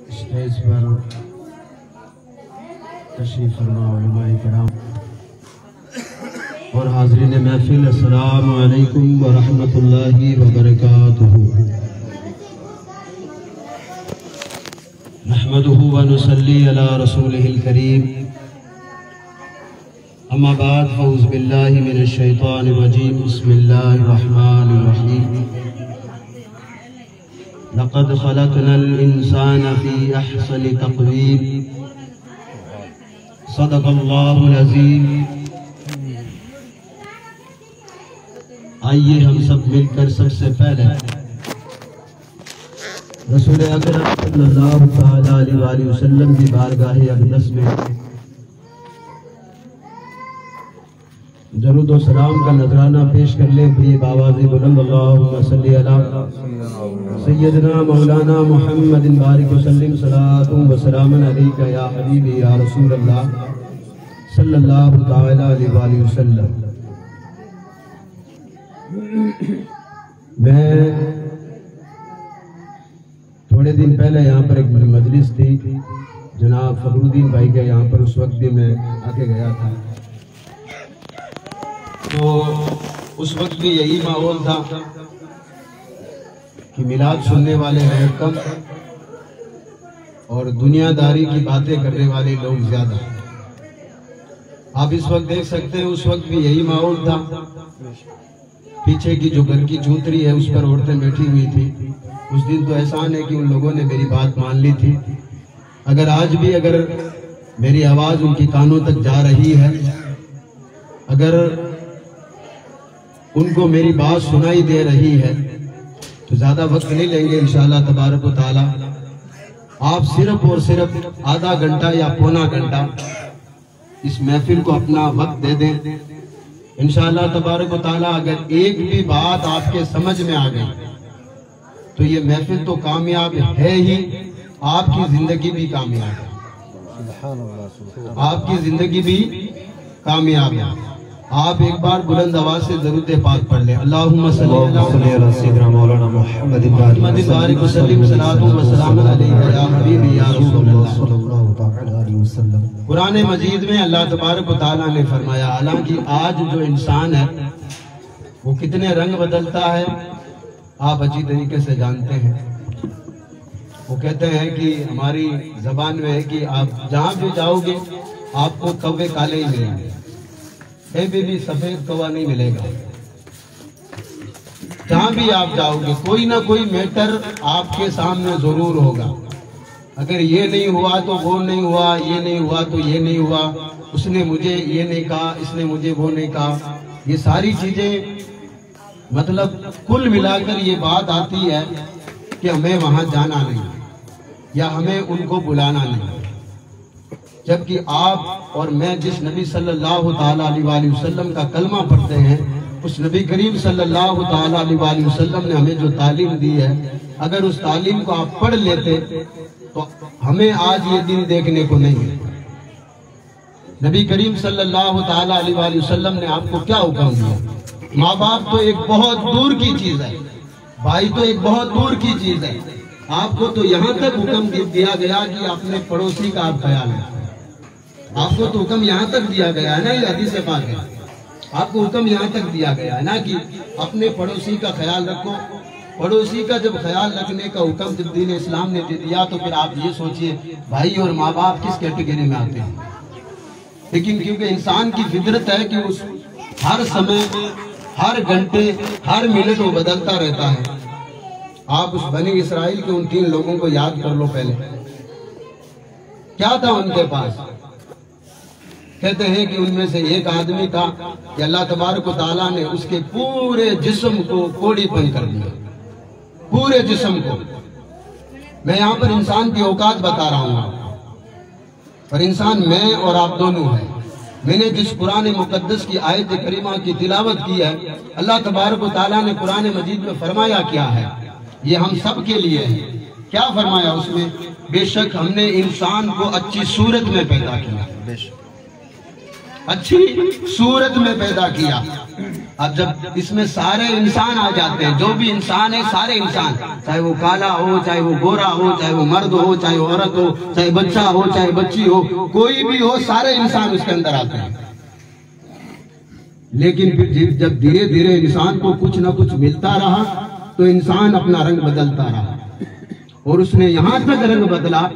Stage پر تشریف فرما علماء کرام اور حاضرین محفل، السلام علیکم ورحمۃ اللہ وبرکاتہ۔ نحمده ونصلی علی رسولہ الکریم، اما بعد، فاعوذ باللہ من الشیطان الرجیم، بسم اللہ الرحمن الرحیم۔ لقد خلقنا الانسان فی احسن تقویم، صدق اللہ العظیم۔ آئیے ہم سب مل کر سب سے پہلے رسول اکرم صلی اللہ تعالیٰ علیہ وسلم کی بارگاہ اقدس میں درود و سلام کا نذرانہ پیش کر لیں۔ بھی بآواز بلند اللہم صلی علی سیدنا مولانا محمد بارک وسلم، صلاۃ و سلام علیکہ یا حبیبی یا رسول اللہ صلی اللہ تعالیٰ علیہ وسلم۔ میں تھوڑے دن پہلے یہاں پر ایک مجلس تھی جناب فخر الدین بھائی کے، یہاں پر اس وقت بھی میں آ کے گیا تھا، تو اس وقت بھی یہی ماحول تھا کہ میلاد سننے والے ہیں کم اور دنیا داری کی باتیں کرنے والے لوگ زیادہ۔ آپ اس وقت دیکھ سکتے ہیں اس وقت بھی یہی ماحول تھا۔ پیچھے کی جو گھر کی چوتری ہے اس پر عورتیں بیٹھی ہوئی تھی۔ اس دن تو احسان ہے کہ ان لوگوں نے میری بات مان لی تھی۔ اگر آج بھی میری آواز ان کی کانوں تک جا رہی ہے، اگر ان کو میری بات سنائی دے رہی ہے، تو زیادہ وقت نہیں لیں گے انشاءاللہ تبارک و تعالی۔ آپ صرف اور صرف آدھا گھنٹہ یا پونا گھنٹہ اس محفل کو اپنا وقت دے دیں، انشاءاللہ تبارک و تعالی۔ اگر ایک بھی بات آپ کے سمجھ میں آ گئی تو یہ محفل تو کامیاب ہے ہی، آپ کی زندگی بھی کامیاب ہے، آپ کی زندگی بھی کامیاب ہے۔ آپ ایک بار بلند آواز سے درود پاک پڑھ لیں، اللہم صلی علی سیدنا مولانا محمد بارک وسلم، صلاۃ و سلام علیکہ یا حبیبی یا رسول اللہ صلی اللہ علیہ وسلم۔ قرآن مجید میں اللہ تبارک و تعالیٰ نے فرمایا، حالانکہ آج جو انسان ہے وہ کتنے رنگ بدلتا ہے آپ اچھی طریقے سے جانتے ہیں۔ وہ کہتے ہیں کہ ہماری زبان میں ہے کہ آپ جہاں بھی جاؤ گے آپ کو کوے کالے ہی ملیں گے، کہیں بھی سفید کوا نہیں ملے گا۔ جہاں بھی آپ جاؤ گے کوئی نہ کوئی میٹر آپ کے سامنے ضرور ہوگا۔ اگر یہ نہیں ہوا تو وہ نہیں ہوا، یہ نہیں ہوا تو یہ نہیں ہوا، اس نے مجھے یہ نہیں کہا، اس نے مجھے وہ نہیں کہا، یہ ساری چیزیں مطلب کل ملا کر یہ بات آتی ہے کہ ہمیں وہاں جانا نہیں یا ہمیں ان کو بلانا نہیں۔ جبکہ آپ اور میں جس نبی صلی اللہ تعالیٰ علیہ وسلم کا کلمہ پڑھتے ہیں، اس نبی کریم صلی اللہ تعالیٰ علیہ وسلم نے ہمیں جو تعلیم دی ہے، اگر اس تعلیم کو آپ پڑھ لیتے تو ہمیں آج یہ دن دیکھنے کو نہیں ہے۔ نبی کریم صلی اللہ تعالیٰ علیہ وسلم نے آپ کو کیا حکم دیا؟ ماں باپ تو ایک بہت دور کی چیز ہے، بھائی تو ایک بہت دور کی چیز ہے، آپ کو تو یہاں تک حکم دیا گیا کہ اپنے پڑوسی کا آپ خیال رکھیں۔ آپ کو تو حکم یہاں تک دیا گیا ہے نا، یہ حدیث پاک ہے، آپ کو حکم یہاں تک دیا گیا ہے نا کہ اپنے پڑوسی کا خیال رکھو۔ پڑوسی کا جب خیال رکھنے کا حکم جب دین اسلام نے دیا تو پھر آپ یہ سوچئے بھائی اور ماں باپ کس کیٹیگری میں آتے ہیں۔ لیکن کیونکہ انسان کی فطرت ہے کہ اس ہر سمے، ہر گھنٹے، ہر منٹ وہ بدلتا رہتا ہے۔ آپ اس بنی اسرائیل کے ان 3 لوگوں کو یاد کر لو پہلے، کیا تھا ان کے پاس؟ کہتے ہیں کہ ان میں سے ایک آدمی تھا کہ اللہ تبارک و تعالیٰ نے اس کے پورے جسم کو کوڑی پن کر دیا، پورے جسم کو۔ میں یہاں پر انسان کی اوقات بتا رہا ہوں، اور انسان میں اور آپ دونوں ہیں۔ میں نے جس قرآن مقدس کی آیت کریمہ کی تلاوت کی ہے، اللہ تبارک و تعالیٰ نے قرآن مجید میں فرمایا کیا ہے، یہ ہم سب کے لیے ہے۔ کیا فرمایا اس میں؟ بے شک ہم نے انسان کو اچھی صورت میں پیدا کیا، اچھی صورت میں پیدا کیا۔ اب جب اس میں سارے انسان آ جاتے ہیں، جو بھی انسان ہے سارے انسان، چاہے وہ کالا ہو، چاہے وہ گورا ہو، چاہے وہ مرد ہو، چاہے وہ عورت ہو، چاہے بچہ ہو، چاہے بچی ہو، کوئی بھی ہو، سارے انسان اس کے اندر آتے ہیں۔ لیکن پھر جب دھیرے دھیرے انسان کو کچھ نہ کچھ ملتا رہا تو انسان اپنا رنگ بدلتا رہا، اور اس نے یہاں تک رنگ بدلا۔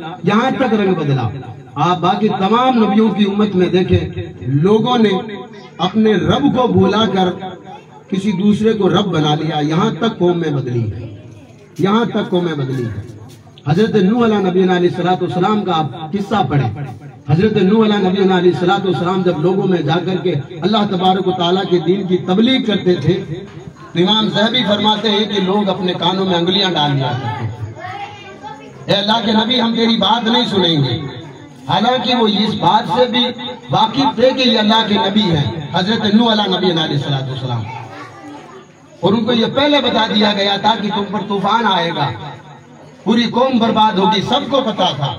آپ باقی تمام نبیوں کی امت میں دیکھیں، لوگوں نے اپنے رب کو بھولا کر کسی دوسرے کو رب بنا لیا، یہاں تک قومیں بدلی ہے۔ حضرت نوح علیہ نبی علیہ السلام کا آپ قصہ پڑھیں۔ حضرت نوح علیہ نبی علیہ السلام جب لوگوں میں جا کر کے اللہ تبارک و تعالیٰ کے دین کی تبلیغ کرتے تھے، امام ذہبی فرماتے ہیں کہ لوگ اپنے کانوں میں انگلیاں ڈال لیا کرتے تھے، اے اللہ کے نبی ہم تیری بات نہیں سنیں گے، حالانکہ وہ اس بات سے بھی واقف تھے کہ یہ اللہ کے نبی ہیں، حضرت نوح علیہ نبی علیہ السلام، اور ان کو یہ پہلے بتا دیا گیا تھا کہ تم پر طوفان آئے گا، پوری قوم برباد ہوگی، سب کو پتا تھا،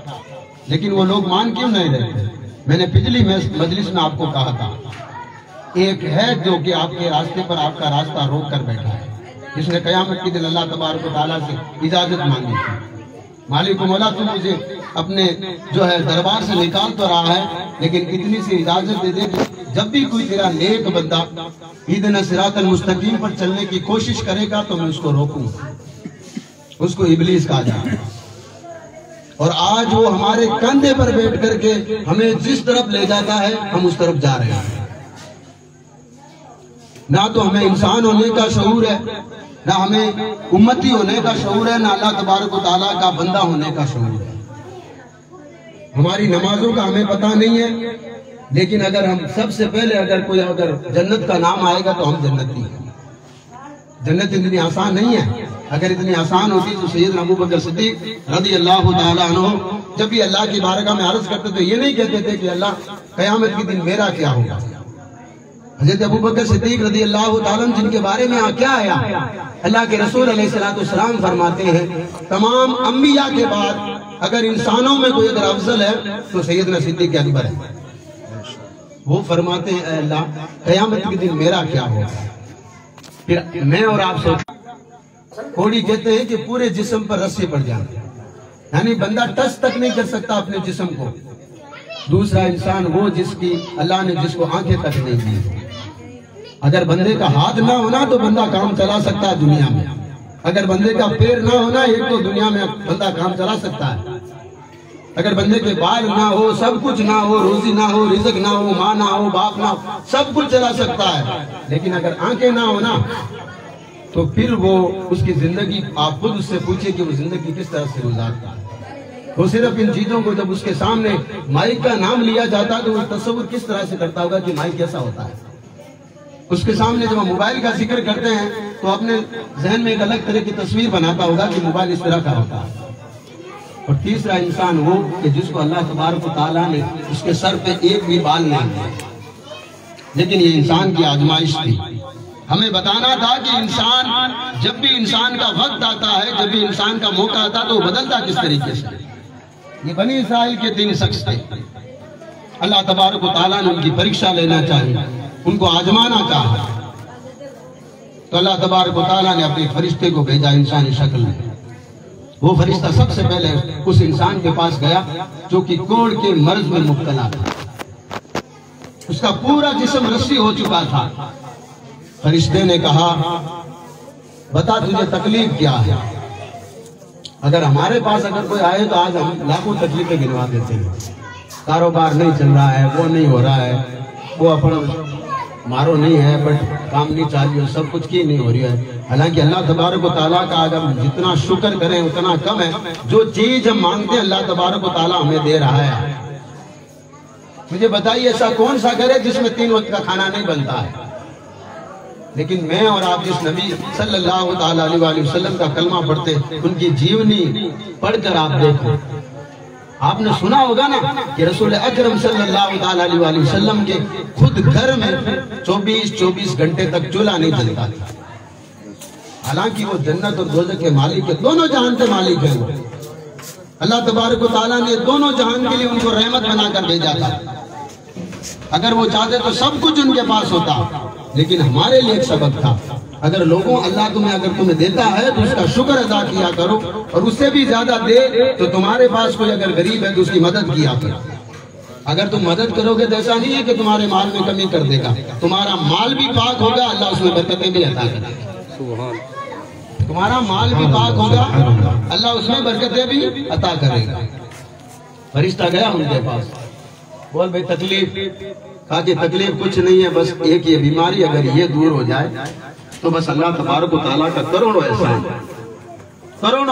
لیکن وہ لوگ مان کیوں نہیں رہے تھے؟ میں نے پچھلی مجلس میں آپ کو کہا تھا، ایک ہے جو کہ آپ کے راستے پر آپ کا راستہ روک کر بیٹھا ہے، جس نے قیامت کے دن اللہ تبارک و تعالیٰ سے اجازت مانگی تھی، مالک و مولا تو مجھے اپنے جو ہے دربار سے نکال تو رہا ہے، لیکن اتنی سی اجازت دے دے کہ جب بھی کوئی تیرا نیک بندہ اہدنا صراط المستقیم پر چلنے کی کوشش کرے گا تو میں اس کو روکوں، اس کو ابلیس کہا جاتا ہے۔ اور آج وہ ہمارے کندھے پر بیٹھ کر کے ہمیں جس طرف لے جاتا ہے ہم اس طرف جا رہے ہیں، نہ تو ہمیں انسان ہونے کا شعور ہے، نہ ہمیں امتی ہونے کا شعور ہے، نہ اللہ تبارک و تعالیٰ کا بندہ ہونے کا شعور ہے۔ ہماری نمازوں کا ہمیں پتہ نہیں ہے، لیکن اگر ہم سب سے پہلے اگر جنت کا نام آئے گا تو ہم جنتی ہیں۔ جنت اتنی آسان نہیں ہے، اگر اتنی آسان ہوتی تو سیدنا ابو بکر صدیق رضی اللہ تعالیٰ عنہ جب بھی اللہ کی بارگاہ میں عرض کرتے تو یہ نہیں کہتے تھے کہ اللہ قیامت کے دن میرا کیا ہوگا۔ حضرت ابو بکر صدیق رضی اللہ تعالیٰ عنہ جن کے بارے میں کیا آیا، اللہ کے رسول علیہ السلام فرماتے ہیں تمام انبیاء کے بعد اگر انسانوں میں کوئی اگر افضل ہے تو سیدنا صدیق اکبر ہے۔ وہ فرماتے ہیں اے اللہ قیامت کے دن میرا کیا ہوگا۔ پھر میں اور آپ سے کوڑی کہتے ہیں کہ پورے جسم پر رسی پڑ جانا، یعنی بندہ ٹچ تک نہیں کر سکتا اپنے جسم کو۔ دوسرا انسان وہ جس کی اللہ نے جس کو آنکھیں تک نہیں دی، اگر بندے کا ہاتھ نہ ہونا تو بندہ کام چلا سکتا ہے دنیا میں، اگر بندے کا پیر نہ ہونا ایک تو دنیا میں بندہ کام چلا سکتا ہے، اگر بندے کے بال نہ ہو، سب کچھ نہ ہو، روزی نہ ہو، رزق نہ ہو، ماں نہ ہو، باپ نہ ہو، سب کچھ چلا سکتا ہے، لیکن اگر آنکھیں نہ ہونا تو پھر وہ اس کی زندگی آپ خود اس سے پوچھیں کہ وہ زندگی کس طرح سے گزارتا ہے۔ وہ صرف ان چیزوں کو جب اس کے سامنے مائک کا نام لیا جاتا ہے تو وہ تصور کس طرح سے کرتا ہوگا کہ مائک کیسا ہوتا ہے۔ اس کے سامنے جب ہم موبائل کا ذکر کرتے ہیں تو اپنے ذہن میں ایک الگ طرح کی تصویر بناتا ہوگا کہ موبائل اس طرح کا ہوتا ہے۔ اور تیسرا انسان وہ کہ جس کو اللہ تبارک و تعالیٰ نے اس کے سر پہ ایک بھی بال نہیں دیا، لیکن یہ انسان کی آزمائش تھی۔ ہمیں بتانا تھا کہ انسان جب بھی انسان کا وقت آتا ہے، جب بھی انسان کا موقع آتا تو وہ بدلتا کس طریقے سے۔ یہ بنی اسرائیل کے 3 شخص تھے، اللہ تبارک و تعالیٰ نے ان کی پریکشا لینا چاہی، ان کو آزمانا چاہا، تو اللہ تبارک و تعالیٰ نے اپنے فرشتے کو بھیجا انسانی شکل میں۔ وہ فرشتہ سب سے پہلے اس انسان کے پاس گیا جو کہ کوڑ کے مرض میں مبتلا تھا، اس کا پورا جسم رسی ہو چکا تھا۔ فرشتے نے کہا بتا تجھے تکلیف کیا ہے؟ اگر ہمارے پاس اگر کوئی آئے تو آج ہم لاکھوں تکلیفیں گنوا دیتے ہیں، کاروبار نہیں چل رہا ہے، وہ نہیں ہو رہا ہے، وہ اپنا مارو نہیں ہے، بٹ کام نہیں چاہیے، سب کچھ کی نہیں ہو رہی ہے۔ حالانکہ اللہ تبارک و تعالیٰ کا اگر ہم جتنا شکر کریں اتنا کم ہے، جو چیز ہم مانگتے ہیں اللہ تبارک و تعالیٰ ہمیں دے رہا ہے۔ مجھے بتائیے ایسا کون سا گھر ہے جس میں 3 وقت کا کھانا نہیں بنتا ہے؟ لیکن میں اور آپ جس نبی صلی اللہ تعالیٰ علیہ وسلم کا کلمہ پڑھتے، ان کی جیونی پڑھ کر آپ دیکھو، آپ نے سنا ہوگا نا کہ رسول اکرم صلی اللہ تعالیٰ علیہ وسلم کے خود گھر میں 24 گھنٹے تک چولہا نہیں جلتا تھا، حالانکہ وہ جنت اور دوزخ کے مالک ہے، دونوں جہان کے مالک ہیں۔ وہ اللہ تبارک و تعالیٰ نے دونوں جہان کے لیے ان کو رحمت بنا کر بھیجا تھا، اگر وہ چاہتے تو سب کچھ ان کے پاس ہوتا، لیکن ہمارے لیے ایک سبق تھا، اگر لوگوں اللہ تمہیں دیتا ہے تو اس کا شکر ادا کیا کرو، اور اس سے بھی زیادہ دے تو تمہارے پاس کوئی اگر غریب ہے تو اس کی مدد کیا کرو۔ اگر تم مدد کرو گے تو ایسا نہیں ہے کہ تمہارے مال میں کمی کر دے گا، تمہارا مال بھی پاک ہوگا، اللہ اس میں برکتیں بھی عطا کرے گا۔ تمہارا مال بھی پاک ہوگا، اللہ اس میں برکتیں بھی عطا کرے گا۔ فرشتہ گیا ان کے پاس، بول بھئی تکلیف؟ کہا کہ تکلیف کچھ نہیں ہے، بس ایک یہ بیماری اگر یہ دور ہو جائے تو بس اللہ تبارک و تعالیٰ کا کروڑوں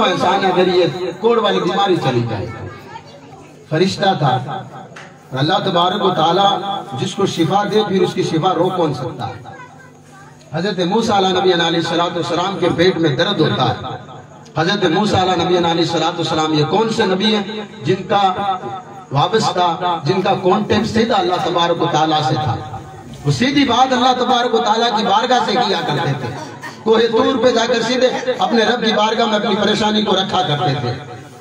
احسان اگر یہ کوڑ والی بیماری چلی جائے۔ فرشتہ تھا، اللہ تبارک و تعالیٰ جس کو شفا دے پھر اس کی شفا روک کون سکتا ہے؟ حضرت موسیٰ علیہ نبی علیہ السلام کے پیٹ میں درد ہوتا ہے۔ حضرت موسیٰ علیہ نبی علیہ السلام یہ کون سے نبی ہیں جن کا وابستہ، جن کا کانٹیکٹ سیدھا اللہ تبارک و تعالیٰ سے تھا؟ وہ سیدھی بات اللہ تبارک و تعالیٰ کی بارگاہ سے کیا کرتے تھے، کوہ طور پہ جا کر سیدھے اپنے رب کی بارگاہ میں اپنی پریشانی کو رکھا کرتے تھے۔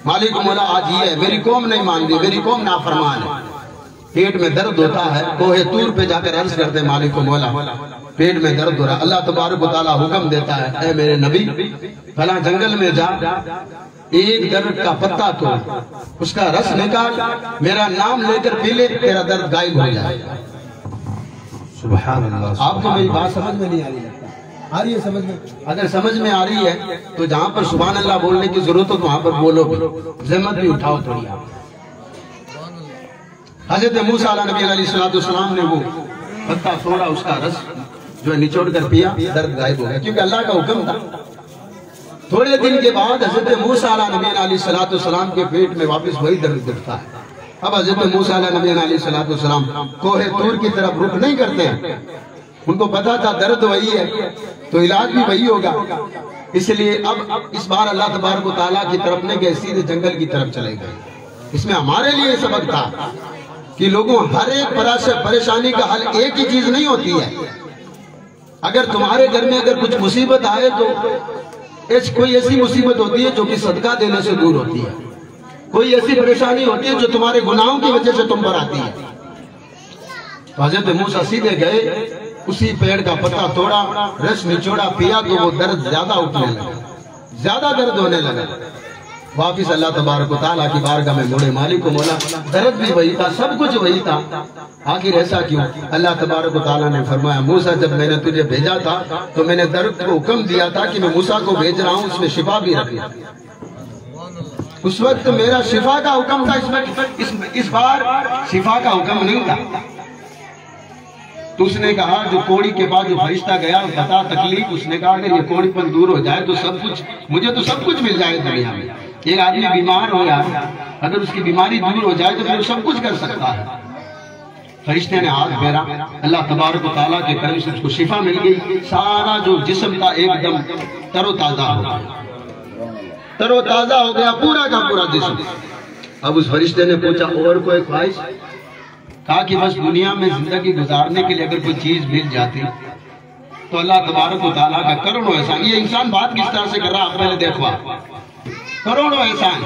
مالک مولا آج یہ ہے، میری قوم نہیں مان دی، میری قوم نافرمان ہے، پیٹ میں درد ہوتا ہے، کوہ طور پہ جا کر عرض کرتے مالک مولا پیٹ میں درد ہو رہا، اللہ تبارک و تعالیٰ حکم دیتا ہے اے میرے نبی فلاں جنگل میں جا، ایک درد کا پتا توڑ، اس کا رس نکال، میرا نام لے کر پی لے، تیرا درد غائب ہو جائے گا۔ سبحان اللہ۔ آپ کو میری بات سمجھ میں نہیں آ رہی ہے؟ آ رہی ہے سمجھ میں؟ اگر سمجھ میں آ رہی ہے تو جہاں پر سبحان اللہ بولنے کی ضرورت ہو تو وہاں پر بولو بھی، زحمت بھی اٹھاؤ تھوڑی۔ حضرت موسیٰ علیہ نبی علیہ السلام نے وہ پتا توڑا، اس کا رس جو ہے نچوڑ کر پیا، درد غائب ہو گیا، کیونکہ اللہ کا حکم تھا۔ تھوڑے دن کے بعد حضرت موسیٰ علیہ نبی علیہ السلام کے پیٹ میں واپس وہی درد اٹھتا ہے۔ اب حضرت موسیٰ علیہ نبی علیہ السلام کوہ طور کی طرف رخ نہیں کرتے ہیں، ان کو پتا تھا درد وہی ہے تو علاج بھی وہی ہوگا، اس لیے اب اس بار اللہ تبارک و تعالیٰ کی طرف نہیں گئے، سیدھے جنگل کی طرف چلے گئے۔ اس میں ہمارے لیے سبق تھا کہ لوگوں ہر ایک پریشانی کا حل ایک ہی چیز نہیں ہوتی ہے۔ اگر تمہارے گھر میں اگر کچھ مصیبت آئے تو کوئی ایسی مصیبت ہوتی ہے جو کہ صدقہ دینے سے دور ہوتی ہے، کوئی ایسی پریشانی ہوتی ہے جو تمہارے گناہوں کی وجہ سے تم پر آتی ہے۔ تو حضرت موسیٰ سیدھے گئے، اسی پیڑ کا پتا توڑا، رس نچوڑا، پیا تو وہ درد زیادہ اٹھنے لگا، زیادہ درد ہونے لگا۔ واپس اللہ تبارک و تعالیٰ کی بارگاہ میں مڑے، مالک و مولا درد بھی وہی تھا، سب کچھ وہی تھا، آخر ایسا کیوں؟ اللہ تبارک و تعالیٰ نے فرمایا موسیٰ جب میں نے تجھے بھیجا تھا تو میں نے درد کو حکم دیا تھا کہ میں موسیٰ کو بھیج رہا ہوں، اس میں شفا بھی رکھنا۔ اس وقت میرا شفا کا حکم تھا، اس بار شفا کا حکم نہیں تھا۔ تو اس نے کہا جو کوڑی کے بعد جو فرشتہ گیا بتا تکلیف، اس نے کہا اگر یہ کوڑی پن دور ہو جائے تو سب کچھ، مجھے تو سب کچھ مل جائے دنیا میں۔ ایک آدمی بیمار ہو یار، اگر اس کی بیماری دور ہو جائے تو پھر سب کچھ کر سکتا ہے۔ فرشتے نے ہاتھ پھیرا، اللہ تبارک و تعالیٰ کے کرم سے اس کو شفا مل گئی، سارا جو جسم تھا ایک دم تر و تازہ ہو گیا، تر و تازہ ہو گیا پورا کا پورا جسم۔ اب اس فرشتے نے پوچھا اور کوئی خواہش؟ کہا کہ بس دنیا میں زندگی گزارنے کے لیے اگر کوئی چیز مل جاتی تو اللہ تبارک و تعالیٰ کا کروڑوں احسان۔ یہ انسان بات کس طرح سے کر رہا آپ پہلے دیکھوا، کروڑوں احسان۔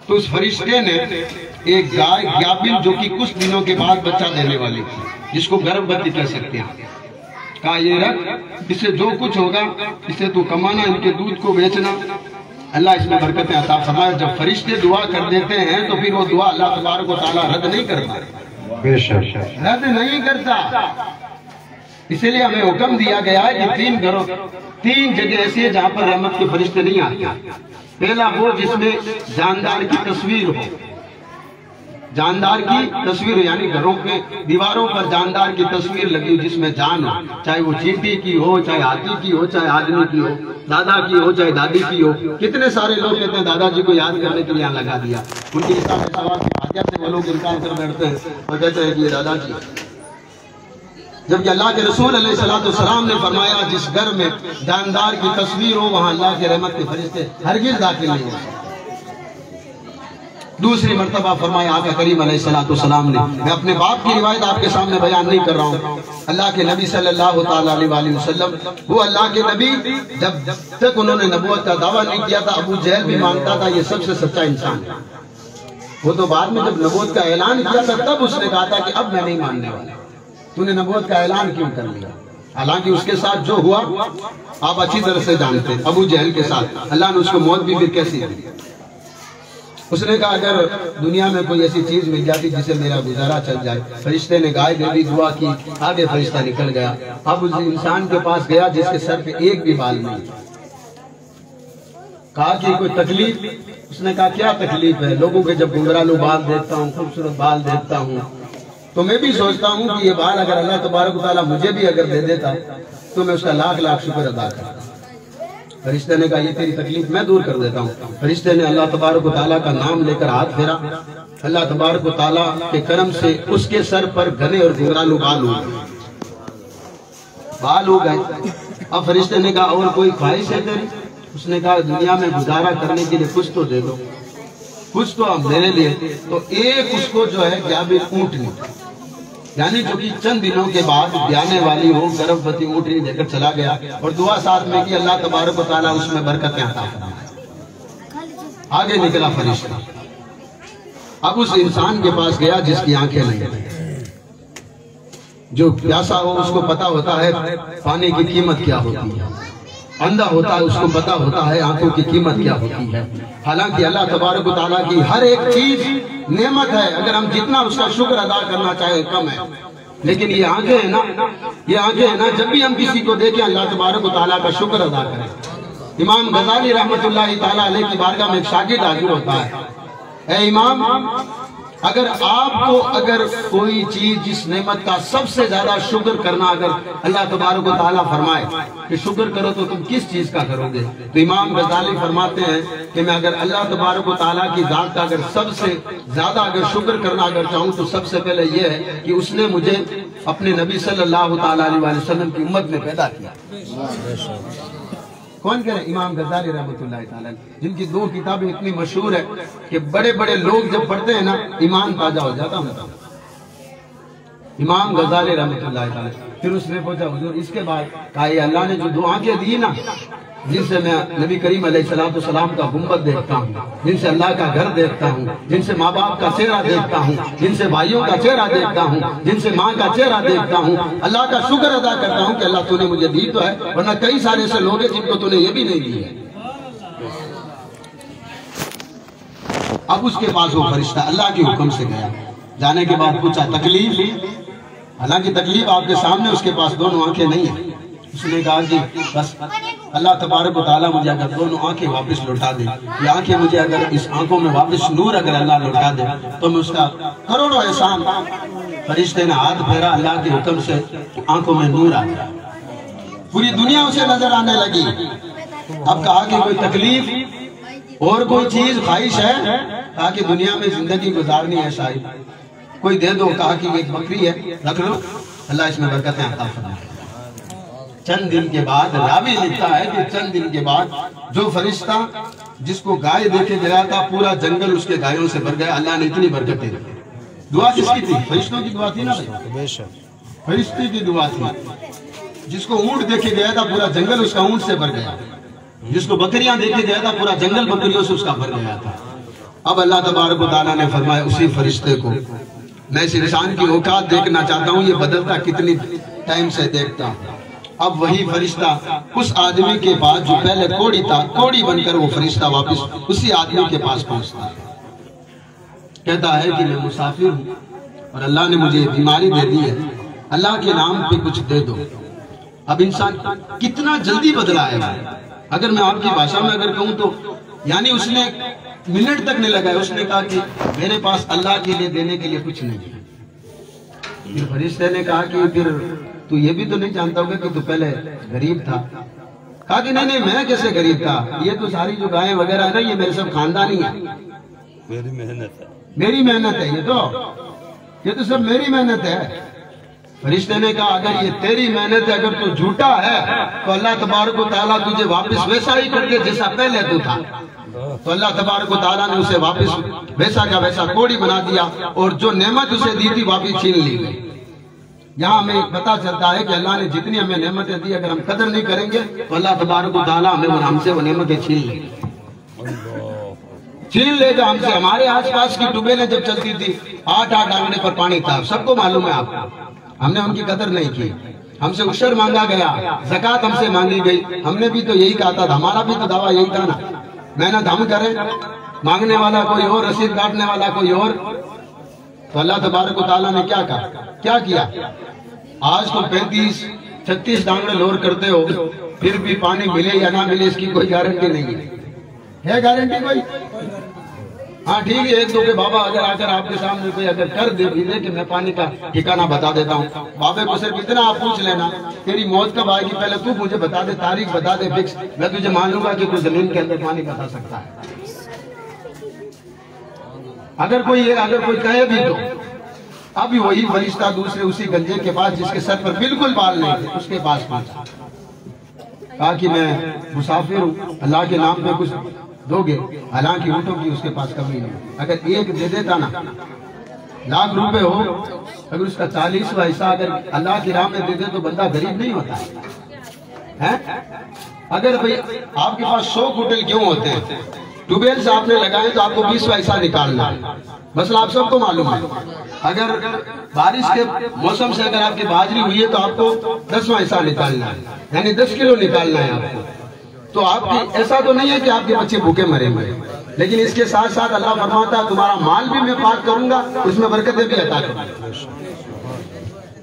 تو اس فرشتے نے ایک گائے گیابل جو کہ کچھ دنوں کے بعد بچہ دینے والی تھی، جس کو گربھوتی کہہ سکتے ہیں، کہا یہ رکھ، اس سے جو کچھ ہوگا اس سے تو کمانا، ان کے دودھ کو بیچنا، اللہ اس میں برکتیں عطا فرمائے۔ جب فرشتے دعا کر دیتے ہیں تو پھر وہ دعا اللہ تبارک و تعالیٰ رد نہیں کرتا، بے شک رد نہیں کرتا۔ اسی لیے ہمیں حکم دیا گیا ہے کہ تین جگہ ایسی ہے جہاں پر رحمت کے فرشتے نہیں آتے۔ پہلا وہ جس میں جاندار کی تصویر ہو، جاندار کی تصویر یعنی گھروں کے دیواروں پر جاندار کی تصویر لگی ہو جس میں جان ہو، چاہے وہ چیٹی کی ہو، چاہے ہاتھی کی ہو، چاہے آدمی کی ہو، دادا کی ہو چاہے دادی کی ہو۔ کتنے سارے لوگ کہتے ہیں دادا جی کو یاد کرنے کے لیے یہاں لگا دیا، ان کی حساب سے وہ لوگ انکار کر بیٹھتے ہیں اور کہتے ہیں کہ یہ دادا جی، جبکہ اللہ کے رسول علیہ السلام نے فرمایا جس گھر میں جاندار کی تصویر ہو وہاں اللہ کے رحمت کے فرشتے ہرگز داخل نہیں ہو سکتے۔ دوسری مرتبہ فرمایا آقا کریم علیہ السلام نے، میں اپنے باپ کی روایت آپ کے سامنے بیان نہیں کر رہا ہوں، اللہ کے نبی صلی اللہ تعالیٰ علیہ وسلم، وہ اللہ کے نبی جب تک انہوں نے نبوت کا دعویٰ نہیں کیا تھا، ابو جہل بھی مانتا تھا یہ سب سے سچا انسان ہے۔ وہ تو بعد میں جب نبوت کا اعلان کیا تھا تب اس نے کہا تھا کہ اب میں نہیں ماننے والا۔ تو نے نبوت کا اعلان کیوں کر لیا؟ حالانکہ اس کے ساتھ جو ہوا آپ اچھی طرح سے جانتے ہیں، ابو جہل کے ساتھ اللہ نے اس کو موت بھی پھر کیسی دی؟ اس نے کہا اگر دنیا میں کوئی ایسی چیز مل جاتی جسے میرا گزارا چل جائے. فرشتے نے گائے دے دی، دعا کی، آگے فرشتہ نکل گیا. اب اس انسان کے پاس گیا جس کے سر پہ ایک بھی بال نہیں. کہا کہ کوئی تکلیف؟ اس نے کہا کیا تکلیف ہے؟ لوگوں کے جب گھنگرالو بال دیکھتا ہوں، خوبصورت بال دیکھتا ہوں تو میں بھی سوچتا ہوں کہ یہ بال اگر اللہ تبارک و تعالیٰ مجھے بھی اگر دے دیتا تو میں اس کا لاکھ لاکھ شکر ادا کرتا. فرشتے نے کہا یہ تیری تکلیف میں دور کر دیتا ہوں. فرشتے نے اللہ تبارک و تعالیٰ کا نام لے کر ہاتھ پھیرا. اللہ تبارک و تعالیٰ کے کرم سے اس کے سر پر گھنے اور گھنگرالو بال ہو گئے. اب فرشتے نے کہا اور کوئی خواہش ہے تیری؟ اس نے کہا دنیا میں گزارا کرنے کے لیے کچھ تو دے دو، کچھ تو اب میرے لیے. تو ایک اس کو جو ہے جابر اونٹنی، یعنی جو کہ چند دنوں کے بعد بیانے والی ہو گربھوتی اونٹنی دے کر چلا گیا اور دعا ساتھ میں کہ اللہ تبارک و تعالیٰ اس میں برکتیں عطا فرمائے. آگے نکلا فرشتہ. اب اس انسان کے پاس گیا جس کی آنکھیں نہیں. جو پیاسا ہو اس کو پتا ہوتا ہے پانی کی قیمت کیا ہوتی ہے، اندھا ہوتا ہے اس کو پتا ہوتا ہے آنکھوں کی قیمت کیا ہوتی ہے. حالانکہ اللہ تبارک و تعالیٰ کی ہر ایک چیز نعمت ہے، اگر ہم جتنا اس کا شکر ادا کرنا چاہیں کم ہے. لیکن یہ آنکھیں ہیں نا، جب بھی ہم کسی کو دیکھیں اللہ تبارک و تعالیٰ کا شکر ادا کریں. امام غزالی رحمت اللہ تعالیٰ علیہ کی بارگاہ میں ایک شاگرد حاضر ہوتا ہے. اے امام، اگر آپ کو اگر کوئی چیز جس نعمت کا سب سے زیادہ شکر کرنا اگر اللہ تبارک و تعالیٰ فرمائے کہ شکر کرو تو تم کس چیز کا کرو گے؟ تو امام غزالی فرماتے ہیں کہ میں اگر اللہ تبارک و تعالیٰ کی ذات کا اگر سب سے زیادہ اگر شکر کرنا اگر چاہوں تو سب سے پہلے یہ ہے کہ اس نے مجھے اپنے نبی صلی اللہ تعالیٰ علیہ وسلم کی امت میں پیدا کیا. کون کہہ رہے ہیں؟ امام غزالی رحمت اللہ تعالیٰ، جن کی 2 کتابیں اتنی مشہور ہے کہ بڑے بڑے لوگ جب پڑھتے ہیں نا ایمان تازہ ہو جاتا ہوں. امام غزالی رحمت اللہ تعالیٰ. پھر اس نے پوچھا حضور اس کے بعد؟ کہا یہ اللہ نے جو 2 آنکھیں دی نا، جن سے میں نبی کریم علیہ السلام کا گنبد دیکھتا ہوں، جن سے اللہ کا گھر دیکھتا ہوں، جن سے ماں باپ کا چہرہ دیکھتا ہوں، جن سے بھائیوں کا چہرہ دیکھتا ہوں، جن سے ماں کا چہرہ دیکھتا ہوں، اللہ کا شکر ادا کرتا ہوں کہ اللہ تو نے مجھے دی تو ہے، ورنہ کئی سارے ایسے لوگ ہیں جن کو تو نے یہ بھی نہیں دی ہے. اب اس کے پاس وہ فرشتہ اللہ کے حکم سے گیا. جانے کے بعد پوچھا تکلیف؟ حالانکہ تکلیف آپ کے سامنے، اس کے پاس 2 آنکھیں نہیں ہیں. اس نے کہا کہ بس اللہ تبارک و تعالیٰ مجھے اگر 2 آنکھیں واپس لوٹا دے، یہ آنکھیں مجھے اگر اس آنکھوں میں واپس نور اگر اللہ لوٹا دے تو میں اس کا کروڑوں احسان. فرشتے نے ہاتھ پھیرا، اللہ کے حکم سے آنکھوں میں نور آ گیا، پوری دنیا اسے نظر آنے لگی. اب کہا کہ کوئی تکلیف اور کوئی چیز خواہش ہے؟ کہا کہ دنیا میں زندگی گزارنی ہے شاید، کوئی دے دو. کہا کہ ایک بکری ہے رکھ لو، اللہ اس میں برکتیں عطا فرمائے. چند دن کے بعد راوی لکھتا ہے کہ چند دن کے بعد جو فرشتہ جس کو گائے دیکھے گیا تھا پورا جنگل اس کے گائیوں سے بھر گیا. اللہ نے اتنی برکتیں دی. دعا کس کی تھی؟ فرشتوں کی دعا تھی نا، فرشتے کی دعا تھی. جس کو اونٹ دیکھے گیا تھا پورا جنگل اس کا اونٹ سے بھر گیا. جس کو بکریاں دیکھے گیا تھا پورا جنگل بکریوں سے اس کا بھر گیا تھا. اب اللہ تبارک و تعالیٰ نے فرمایا اسی فرشتے کو میں اس انسان کی اوقات دیکھنا چاہتا ہوں، یہ بدلتا کتنی ٹائم سے دیکھتا ہوں. اب وہی فرشتہ اس آدمی کے پاس جو پہلے کوڑی تھا، کوڑی بن کر وہ فرشتہ واپس اسی آدمی کے پاس پہنچتا ہے. کہتا ہے کہ میں مسافر ہوں اور اللہ نے مجھے بیماری دے دی ہے، اللہ کے نام پہ کچھ دے دو. اب انسان کتنا جلدی بدلا ہے. اگر میں آپ کی بھاشا میں اگر کہوں تو یعنی اس نے منٹ تک نہیں لگایا، اس نے کہا کہ میرے پاس اللہ کے لیے دینے کے لیے کچھ نہیں ہے. پھر فرشتے نے کہا کہ پھر تو یہ بھی تو نہیں جانتا ہوگا کہ تو پہلے غریب تھا. کہا کہ نہیں میں کیسے غریب تھا، یہ تو ساری جو گائیں وغیرہ ہے نا یہ میرے سب خاندانی ہے، میری محنت ہے، یہ تو سب میری محنت ہے. فرشتے نے کہا اگر یہ تیری محنت ہے، اگر تو جھوٹا ہے تو اللہ تبارک و تعالیٰ تجھے واپس ویسا ہی کر دے جیسا پہلے تو تھا. تو اللہ تبارک و تعالیٰ نے اسے واپس ویسا کا ویسا کوڑی بنا دیا اور جو نعمت اسے دی تھی واپس چھین لی گئی. یہاں ہمیں پتا چلتا ہے کہ اللہ نے جتنی ہمیں نعمتیں دی اگر ہم قدر نہیں کریں گے تو اللہ تبارک و تعالیٰ ہم سے وہ نعمتیں چھین لے گا ہم سے. ہمارے آس پاس کی ٹوبیلیں جب چلتی تھی 8 آنگنے پر پانی تھا، سب کو معلوم ہے آپ کو. ہم نے ان کی قدر نہیں کی. ہم سے عشر مانگا گیا, زکوٰۃ ہم سے مانگی گئی, ہم نے بھی تو یہی کہا تھا, ہمارا بھی تو دعویٰ یہی تھا نا, محنت ہم کریں, مانگنے والا کوئی اور, رسید کاٹنے والا کوئی اور. تو اللہ تبارک و تعالیٰ نے کیا کہا, کیا کیا؟ آج تو 35-36 ڈانگڑے لور کرتے ہو, پھر بھی پانی ملے یا نہ ملے اس کی کوئی گارنٹی نہیں ہے گارنٹی کوئی؟ ہاں ٹھیک ہے, ایک دو کے بابا اگر آ کر آپ کے سامنے کوئی اگر کر دے کہ میں پانی کا ٹھکانہ بتا دیتا ہوں, بابے کو صرف اتنا آپ پوچھ لینا تیری موت کب آئے گی, پہلے تو مجھے بتا دے, تاریخ بتا دے فکس, میں تجھے مان لوں گا کہ کوئی زمین کے اندر پانی بتا سکتا ہے. اگر کوئی کہے بھی تو ابھی وہی فرشتہ دوسرے اسی گنجے کے پاس جس کے سر پر بالکل بال نہیں تھے اس کے پاس پہنچا, کہا کہ میں مسافر ہوں, اللہ کے نام پہ کچھ دو گے؟ حالانکہ اونٹوں کی اس کے پاس کمی نہیں, اگر ایک دے دیتا نا, لاکھ روپے ہو, اگر اس کا 40واں حصہ اگر اللہ کی راہ میں دے دے تو بندہ غریب نہیں ہوتا ہے. اگر بھئی آپ کے پاس 100 کوٹل کیوں ہوتے ہیں, ٹیوب ویل سے آپ نے لگائے تو آپ کو 20واں حصہ نکالنا ہے. مثلا آپ سب کو معلوم ہے, اگر بارش کے موسم سے اگر آپ کی باجری ہوئی ہے تو آپ کو 10واں حصہ نکالنا ہے, یعنی 10 کلو نکالنا ہے آپ کو. تو آپ کی ایسا تو نہیں ہے کہ آپ کے بچے بھوکے مرے ہوئے, لیکن اس کے ساتھ ساتھ اللہ فرماتا ہے تمہارا مال بھی میں پاک کروں گا, اس میں برکتیں بھی عطا کروں گا,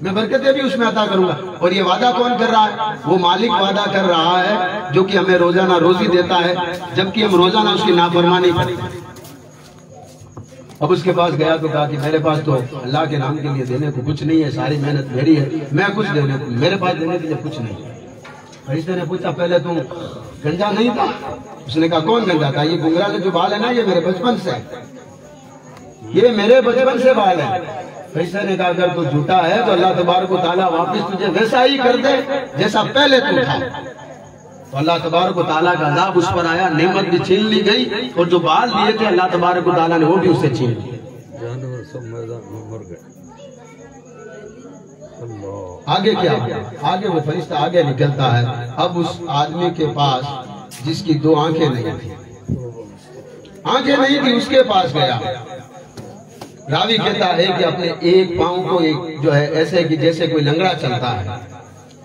میں برکتیں بھی اس میں عطا کروں گا. اور یہ وعدہ کون کر رہا ہے؟ وہ مالک وعدہ کر رہا ہے جو کہ ہمیں روزانہ روزی دیتا ہے, جبکہ ہم روزانہ اس کی نافرمانی کرتے. اب اس کے پاس گیا تو کہا کہ میرے پاس تو اللہ کے نام کے لیے دینے کو کچھ نہیں ہے, ساری محنت میری ہے, میں کچھ دینے کو, میرے پاس دینے کے لیے کچھ نہیں ہے. فرشتے نے پوچھا پہلے تو گنجا نہیں تھا؟ اس نے کہا کون گنجا تھا؟ یہ گنگرالے جو بال ہے نا, یہ میرے بچپن سے, یہ میرے بچپن سے بال ہے. فرشتے نے کہا اگر تو جھوٹا ہے تو اللہ تبارک و تعالیٰ واپس تجھے ویسا ہی کر دے جیسا پہلے تو تھا. تو اللہ تبارک و تعالیٰ کا عذاب اس پر آیا, نعمت بھی چھین لی گئی, اور جو بال دیے تھے اللہ تبارک و تعالیٰ نے وہ بھی اسے چھین لیے. آگے کیا؟ آگے وہ فرشتہ آگے نکلتا ہے. اب اس آدمی کے پاس جس کی 2 آنکھیں نہیں تھی, اس کے پاس گیا. راوی کہتا ہے کہ اپنے ایک پاؤں کو جو ہے ایسے کہ جیسے کوئی لنگڑا چلتا ہے,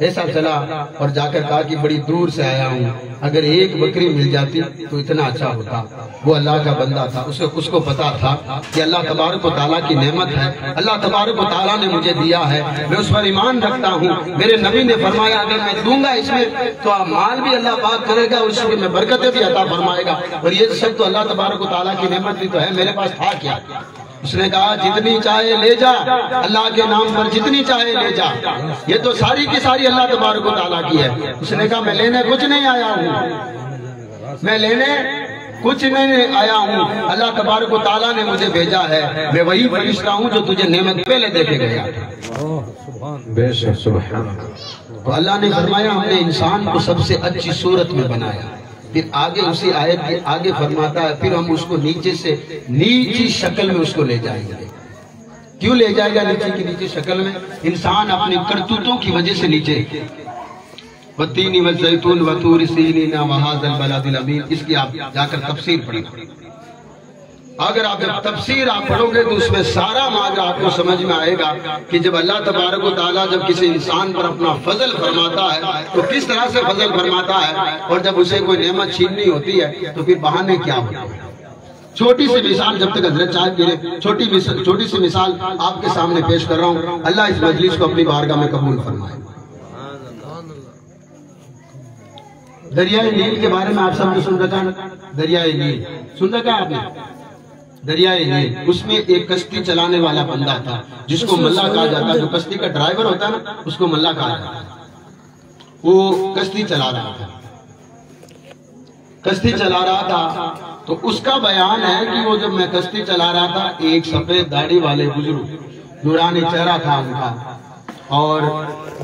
ایسا چلا اور جا کر کہا کہ بڑی دور سے آیا ہوں, اگر ایک بکری مل جاتی تو اتنا اچھا ہوتا. وہ اللہ کا بندہ تھا, اس کو پتا تھا کہ اللہ تبارک و تعالیٰ کی نعمت ہے, اللہ تبارک و تعالیٰ نے مجھے دیا ہے, میں اس پر ایمان رکھتا ہوں. میرے نبی نے فرمایا اگر میں دوں گا اس میں تو مال بھی اللہ پاک کرے گا, اس میں برکتیں بھی عطا فرمائے گا, اور یہ سب تو اللہ تبارک و تعالیٰ کی نعمت بھی تو ہے, میرے پاس تھا کیا؟ اس نے کہا جتنی چاہے لے جا, اللہ کے نام پر جتنی چاہے لے جا, یہ تو ساری کی ساری اللہ تبارک و تعالیٰ کی ہے. اس نے کہا میں لینے کچھ نہیں آیا ہوں, میں لینے کچھ نہیں آیا ہوں, اللہ تبارک و تعالیٰ نے مجھے بھیجا ہے, میں وہی فرشتہ ہوں جو تجھے نعمت پہلے دے کے گیا. بے شک سبحان. تو اللہ نے فرمایا ہم نے انسان کو سب سے اچھی صورت میں بنایا. پھر آگے اسی آیت کے آگے فرماتا ہے پھر ہم اس کو نیچے سے نیچی شکل میں اس کو لے جائیں گے. کیوں لے جائے گا نیچے کی نیچے شکل میں؟ انسان اپنی کرتوتوں کی وجہ سے نیچے, والتین والزیتون وطور سینین وہذا البلد الامین, اس کی آپ جا کر تفسیر پڑھیں. اگر آپ جب تفسیر آپ پڑھو گے تو اس میں سارا معنی آپ کو سمجھ میں آئے گا کہ جب اللہ تبارک و تعالیٰ جب کسی انسان پر اپنا فضل فرماتا ہے تو کس طرح سے فضل فرماتا ہے, اور جب اسے کوئی نعمت چھیننی ہوتی ہے تو پھر بہانے کیا ہوتے ہیں. چھوٹی سی مثال, جب تک حضرت چائے پی رہے, چھوٹی سی مثال آپ کے سامنے پیش کر رہا ہوں. اللہ اس مجلس کو اپنی بارگاہ میں قبول فرمائے. دریائے نیل کے بارے میں آپ سب نے سن رکھا ہے, دریائے نیل سن رکھا ہے آپ نے؟ دریائے نیل, اس میں ایک کشتی چلانے والا بندہ تھا جس کو ملا کہا جاتا ہے. جو کشتی کا ڈرائیور ہوتا ہے نا اس کو ملا کہا جاتا ہے. وہ کشتی چلا رہا تھا تو اس کا بیان ہے کہ وہ جب میں کشتی چلا رہا تھا, ایک سفید داڑھی والے بزرگ, نورانی چہرہ تھا ان کا, اور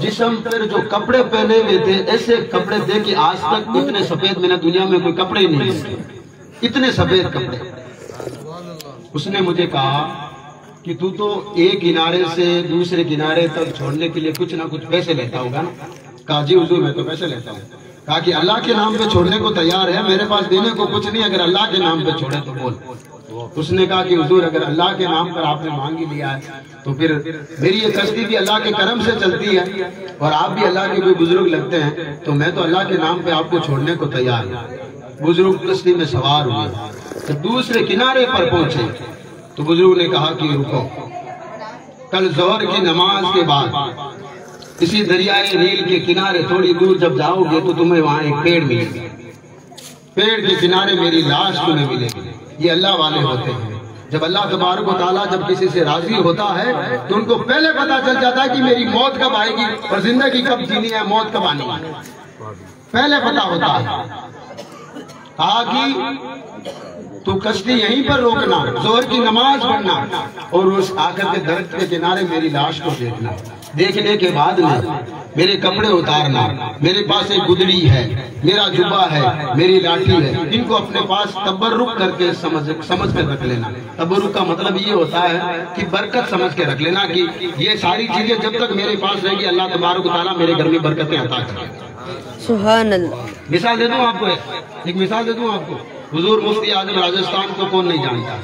جسم پر جو کپڑے پہنے ہوئے تھے ایسے کپڑے تھے کہ آج تک اتنے سفید میں نے دنیا میں کوئی کپڑے نہیں دیکھے, اتنے سفید کپڑے. اس نے مجھے کہا کہ تو ایک کنارے سے دوسرے کنارے تک چھوڑنے کے لیے کچھ نہ کچھ پیسے لیتا ہوگا نا؟ کہا جی حضور میں تو پیسے لیتا ہوں. کہا کہ اللہ کے نام پہ چھوڑنے کو تیار ہے, میرے پاس دینے کو کچھ نہیں, اگر اللہ کے نام پہ چھوڑے تو بول. اس نے کہا کہ حضور اگر اللہ کے نام پر آپ نے مانگ ہی لیا ہے تو پھر میری یہ کشتی بھی اللہ کے کرم سے چلتی ہے اور آپ بھی اللہ کے کوئی بزرگ لگتے ہیں تو میں تو اللہ کے نام پہ آپ کو چھوڑنے کو تیار ہوں۔ بزرگ کشتی میں سوار ہوئے، جب دوسرے کنارے پر پہنچے تو بزرگ نے کہا کہ رکو، کل ظہر کی نماز کے بعد اسی دریائے نیل کے کنارے تھوڑی دور جب جاؤ گے تو تمہیں وہاں ایک پیڑ ملے گا، پیڑ کے کنارے میری لاش تمہیں ملے گی۔ یہ اللہ والے ہوتے ہیں، جب اللہ تبارک و تعالیٰ جب کسی سے راضی ہوتا ہے تو ان کو پہلے پتا چل جاتا ہے کہ میری موت کب آئے گی اور زندگی کب جینی ہے، موت کب آنی ہے، پہلے پتا ہوتا ہے۔ کہا کہ تو کشتی یہیں پر روکنا، ظہر کی نماز پڑھنا اور اس آخر کے درخت کے کنارے میری لاش کو دیکھنا، دیکھنے کے بعد میں میرے کپڑے اتارنا، میرے پاس ایک گدڑی ہے، میرا جبہ ہے، میری لاٹھی ہے، ان کو اپنے پاس تبرک کر کے سمجھ کر رکھ لینا۔ تبرک کا مطلب یہ ہوتا ہے کہ برکت سمجھ کے رکھ لینا کہ یہ ساری چیزیں جب تک میرے پاس رہے گی اللہ تبارک و تعالیٰ میرے گھر میں برکتیں عطا کرے گا۔ سبحان اللہ۔ مثال دے دوں آپ کو، ایک مثال دے دوں آپ کو، حضور مفتی اعظم راجستھان کو کون نہیں جانتا؟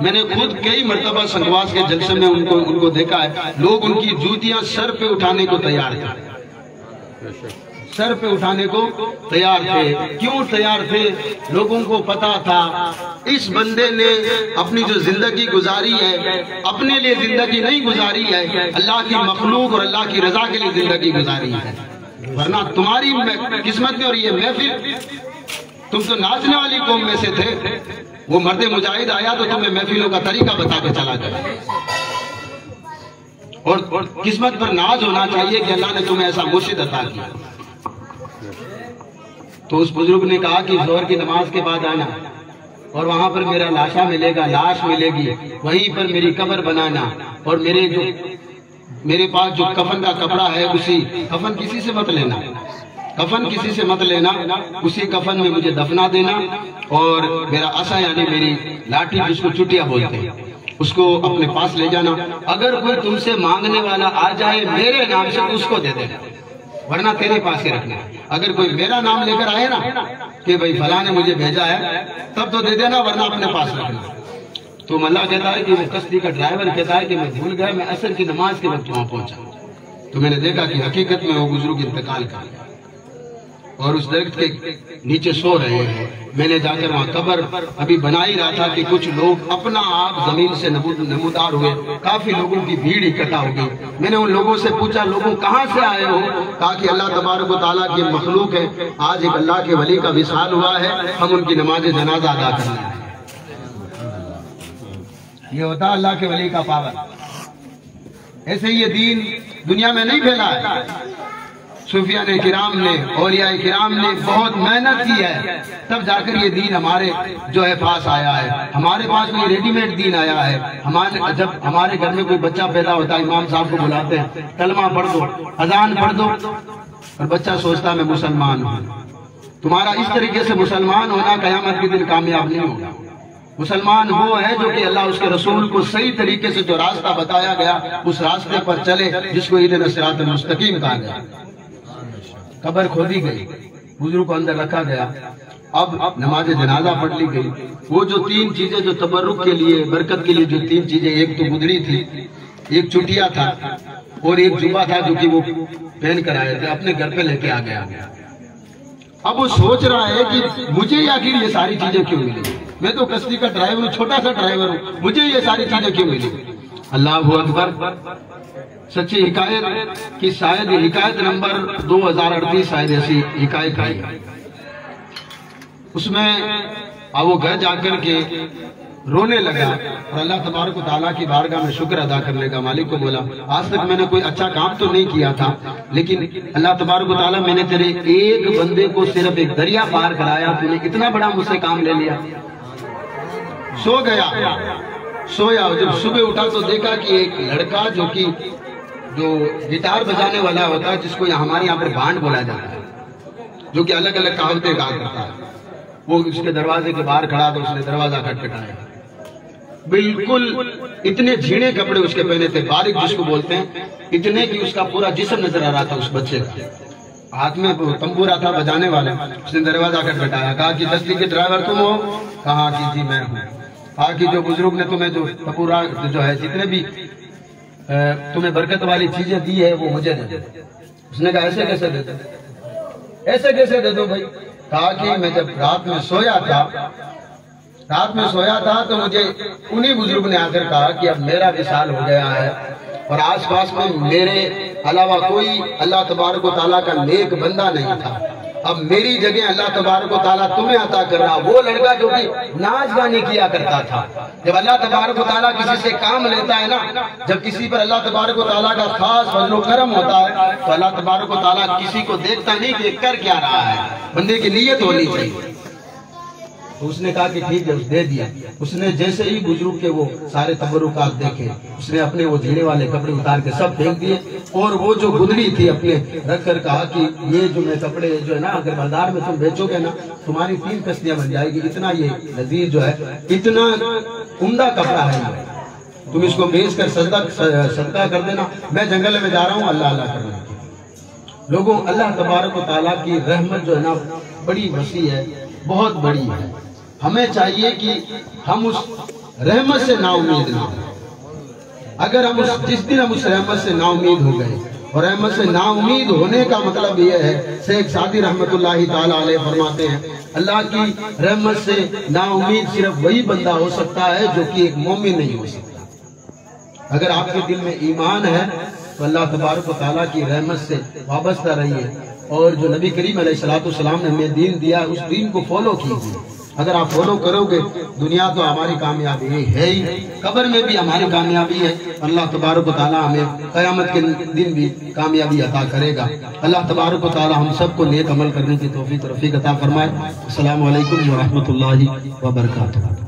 میں نے خود کئی مرتبہ سنگواس کے جلسے میں ان کو دیکھا ہے، لوگ ان کی جوتیاں سر پہ اٹھانے کو تیار تھے، سر پہ اٹھانے کو تیار تھے۔ کیوں تیار تھے؟ لوگوں کو پتا تھا اس بندے نے اپنی جو زندگی گزاری ہے اپنے لیے زندگی نہیں گزاری ہے، اللہ کی مخلوق اور اللہ کی رضا کے لیے زندگی گزاری ہے، ورنہ تمہاری قسمت میں اور یہ محفل، تم تو ناچنے والی قوم میں سے تھے، وہ مرد مجاہد آیا تو تمہیں محفلوں کا طریقہ بتا کے چلا گیا، اور قسمت پر ناز ہونا چاہیے کہ اللہ نے تمہیں ایسا مرشد عطا کیا۔ تو اس بزرگ نے کہا کہ ظہر کی نماز کے بعد آنا اور وہاں پر میرا لاشا ملے گا، لاش ملے گی، وہیں پر میری قبر بنانا، اور میرے پاس جو کفن کا کپڑا ہے اسی کفن کسی سے مت لینا، کفن کسی سے مت لینا، اسی کفن میں مجھے دفنا دینا، اور میرا عصا یعنی میری لاٹھی جس کو چٹیا بولتے ہیں اس کو اپنے پاس لے جانا، اگر کوئی تم سے مانگنے والا آ جائے میرے نام سے تو اس کو دے دینا، ورنہ تیرے پاس ہی رکھنا۔ اگر کوئی میرا نام لے کر آئے نا کہ بھائی فلاں نے مجھے بھیجا ہے تب تو دے دینا، ورنہ اپنے پاس رکھنا۔ تو ملا کہتا ہے کہ وہ کشتی کا ڈرائیور کہتا ہے کہ میں بھول گیا، میں عصر کی نماز کے وقت وہاں پہنچا تو میں نے دیکھا کہ حقیقت میں وہ بزرگ انتقال کر گیا اور اس درخت کے نیچے سو رہے ہیں۔ میں نے جا کر وہاں قبر ابھی بنا ہی رہا تھا کہ کچھ لوگ اپنا آپ زمین سے نمودار ہوئے، کافی لوگوں کی بھیڑ اکٹھا ہو گئی۔ میں نے ان لوگوں سے پوچھا لوگوں کہاں سے آئے ہو؟ کہا کہ اللہ تبارک و تعالیٰ کی مخلوق ہے، آج ایک اللہ کے ولی کا وصال ہوا ہے، ہم ان کی نماز جنازہ ادا کرنا ہے۔ یہ ہوتا اللہ کے ولی کا پاور۔ ایسے یہ دین دنیا میں نہیں پھیلا ہے، صوفیاء کرام نے، اولیاء کرام نے بہت محنت کی ہے تب جا کر یہ دین ہمارے جو ہے پاس آیا ہے۔ ہمارے پاس کوئی ریڈی میڈ دین آیا ہے۔ جب ہمارے گھر میں کوئی بچہ پیدا ہوتا ہے امام صاحب کو بلاتے ہیں، کلمہ پڑھ دو، اذان پڑھ دو، اور بچہ سوچتا ہے میں مسلمان ہوں۔ تمہارا اس طریقے سے مسلمان ہونا قیامت کے دن کامیاب نہیں ہوگا۔ مسلمان وہ ہے جو کہ اللہ اس کے رسول کو صحیح طریقے سے جو راستہ بتایا گیا اس راستے پر چلے، جس کو اہدنا الصراط المستقیم کہا گیا۔ قبر کھودی گئی، بزرگ کو اندر رکھا گیا، اب نماز جنازہ پڑھ لی گئی۔ وہ جو تین چیزیں جو تبرک کے لیے، برکت کے لیے جو تین چیزیں، ایک تو گدڑی تھی، ایک چٹیا تھا اور ایک جبہ تھا جو کہ وہ پہن کر آئے تھے، اپنے گھر پہ لے کے آ گیا۔ اب وہ سوچ رہا ہے کہ مجھے آخر یہ ساری چیزیں کیوں ملی؟ میں تو کشتی کا ڈرائیور ہوں، چھوٹا سا ڈرائیور ہوں، مجھے یہ ساری چیزیں کیوں ملی؟ اللہ اکبر۔ سچی حکایت کی شاید حکایت نمبر 2038 شاید ایسی حکایت آئی، اس میں اب وہ گھر جا کر کے رونے لگا اور اللہ تبارک و تعالیٰ کی بارگاہ میں شکر ادا کرنے کا مالک کو بولا آج تک میں نے کوئی اچھا کام تو نہیں کیا تھا، لیکن اللہ تبارک و تعالیٰ میں نے تیرے ایک بندے کو صرف ایک دریا پار کرایا، تو نے اتنا بڑا مجھ سے کام لے لیا۔ سو گیا، سویا، جب صبح اٹھا تو دیکھا کہ ایک لڑکا جو گٹار بجانے والا ہوتا ہے، جس کو ہمارے یہاں پر بانڈ بولا جاتا ہے، جو کہ الگ الگ کہاوتیں گا کرتا ہے، وہ اس کے دروازے کے باہر کھڑا تھا، اس نے دروازہ کھٹکھٹایا۔ بالکل اتنے جھینے کپڑے اس کے پہنے تھے، باریک جس کو بولتے ہیں، اتنے کہ اس کا پورا جسم نظر آ رہا تھا اس بچے کا، ہاتھ میں تمبورا تھا بجانے والا۔ اس نے دروازہ کھٹکھٹایا، کہا کہ بستی کے ڈرائیور تم ہو؟ کہا کہ جی میں ہوں۔ کہا کہ جو بزرگ نے تمہیں جو ہے جتنے بھی تمہیں برکت والی چیزیں دی ہے وہ مجھے دے دو۔ اس نے کہا ایسے کیسے دے دو، ایسے کیسے دے دو بھائی؟ کہا کہ میں جب رات میں سویا تھا تو مجھے انہی بزرگ نے آ کر کہا کہ اب میرا وصال ہو گیا ہے اور آس پاس میں میرے علاوہ کوئی اللہ تبارک و تعالیٰ کا نیک بندہ نہیں تھا، اب میری جگہ اللہ تبارک و تعالیٰ تمہیں عطا کر رہا۔ وہ لڑکا جو کہ ناچ گانے کیا کرتا تھا، جب اللہ تبارک و تعالیٰ کسی سے کام لیتا ہے نا، جب کسی پر اللہ تبارک و تعالیٰ کا خاص فضل و کرم ہوتا ہے تو اللہ تبارک و تعالیٰ کسی کو دیکھتا نہیں کہ کر کیا رہا ہے، بندے کی نیت ہونی چاہیے۔ تو اس نے کہا کہ ٹھیک ہے، اس دے دیا۔ اس نے جیسے ہی بزرگ کے وہ سارے تبرکات دیکھے، اس نے اپنے وہ جھیڑے والے کپڑے اتار کے سب پھینک دیے، اور وہ جو گدڑی تھی اپنے رکھ کر کہا کہ یہ جو میں کپڑے جو ہے نا اگر بازار میں تم بیچو گے نا تمہاری 3 کشتیاں بن جائے گی، اتنا یہ لذیذ جو ہے، اتنا عمدہ کپڑا ہے یہ، تم اس کو بیچ کر صدقہ کر دینا، میں جنگل میں جا رہا ہوں اللہ اللہ کرنے کے۔ لوگوں، اللہ تبارک و تعالیٰ کی رحمت جو ہے نا بڑی وسیع ہے، بہت بڑی ہے۔ ہمیں چاہیے کہ ہم اس رحمت سے نا امید نہ ہوں۔ اگر ہم جس دن ہم اس رحمت سے نا امید ہو گئے، اور رحمت سے نا امید ہونے کا مطلب یہ ہے، شیخ سعدی رحمت اللہ تعالیٰ علیہ فرماتے ہیں اللہ کی رحمت سے نا امید صرف وہی بندہ ہو سکتا ہے جو کہ ایک مومن نہیں ہو سکتا۔ اگر آپ کے دل میں ایمان ہے تو اللہ تبارک و تعالیٰ کی رحمت سے وابستہ رہیے، اور جو نبی کریم علیہ السلام نے ہمیں دین دیا اس دین کو فالو کیجیے۔ اگر آپ فالو کرو گے، دنیا تو ہماری کامیابی ہے ہی، قبر میں بھی ہماری کامیابی ہے، اللہ تبارک و تعالیٰ ہمیں قیامت کے دن بھی کامیابی عطا کرے گا۔ اللہ تبارک و تعالیٰ ہم سب کو نیک عمل کرنے کی توفیق عطا فرمائے۔ السلام علیکم ورحمۃ اللہ وبرکاتہ۔